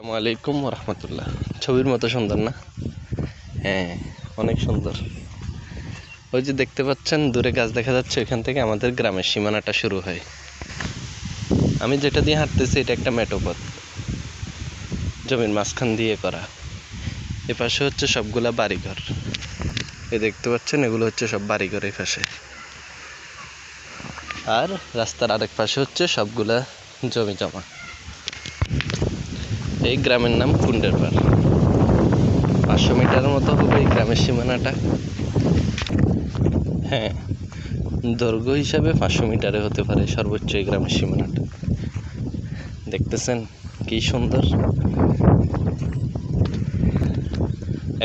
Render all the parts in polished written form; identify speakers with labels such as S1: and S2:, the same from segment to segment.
S1: আসসালামু আলাইকুম রহমতুল্লাহ। ছবির মতো সুন্দর না? হ্যাঁ, অনেক সুন্দর। ওই যে দেখতে পাচ্ছেন দূরে গাছ দেখা যাচ্ছে, ওইখান থেকে আমাদের গ্রামের সীমানাটা শুরু হয়। আমি যেটা দিয়ে হাঁটতেছি এটা একটা মেঠো পথ, জমির মাঝখান দিয়ে করা। এপাশে হচ্ছে সবগুলা বাড়িঘর। এই দেখতে পাচ্ছেন এগুলো হচ্ছে সব বাড়িঘর এই পাশে। আর রাস্তার আরেক পাশে হচ্ছে সবগুলা জমি জমা। এই গ্রামের নাম কুন্ডের পাড়। 500 মিটারের মতো হবে এই গ্রামের সীমানাটা। হ্যাঁ, দৈর্ঘ্য হিসাবে 500 মিটারে হতে পারে সর্বোচ্চ এই গ্রামের সীমানাটা। দেখতেছেন কি সুন্দর।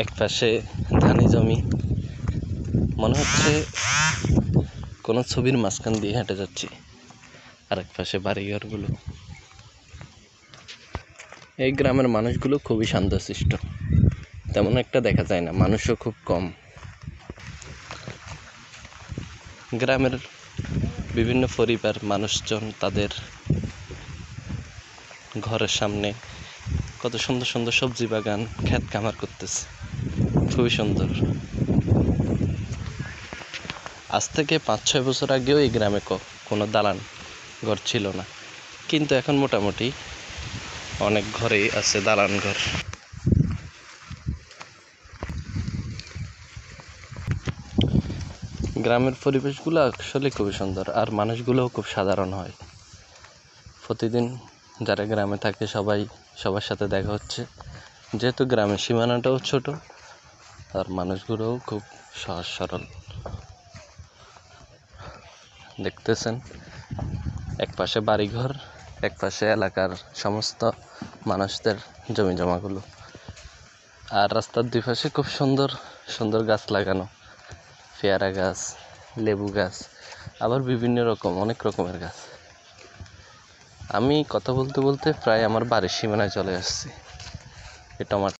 S1: এক পাশে ধানি জমি, মনে হচ্ছে কোনো ছবির মাঝখান দিয়ে হেঁটে যাচ্ছি। আরেক পাশে বাড়িঘরগুলো। এই গ্রামের মানুষগুলো খুবই শান্তশিষ্ট, তেমন একটা দেখা যায় না, মানুষও খুব কম। গ্রামের বিভিন্ন পরিবার মানুষজন তাদের ঘরের সামনে কত সুন্দর সুন্দর সবজি বাগান, ক্ষেত খামার করতেছে, খুবই সুন্দর। আজ থেকে 5-6 বছর আগেও এই গ্রামে কোনো দালান ঘর ছিল না, কিন্তু এখন মোটামুটি অনেক ঘরেই আছে দালান ঘর। গ্রামের পরিবেশগুলো আসলে খুবই সুন্দর, আর মানুষগুলোও খুব সাধারণ হয়। প্রতিদিন যারা গ্রামে থাকে সবাই সবার সাথে দেখা হচ্ছে, যেহেতু গ্রামের সীমানাটাও ছোট, আর মানুষগুলোও খুব সহজ সরল। দেখতেছেন এক পাশে বাড়িঘর, এক পাশে এলাকার সমস্ত মানুষদের জমি জমাগুলো, আর রাস্তার দুই পাশে খুব সুন্দর সুন্দর গাছ লাগানো, পেয়ারা গাছ, লেবু গাছ, আবার বিভিন্ন রকম অনেক রকমের গাছ। আমি কথা বলতে বলতে প্রায় আমার বাড়ির সীমানায় চলে আসছি। এটা আমার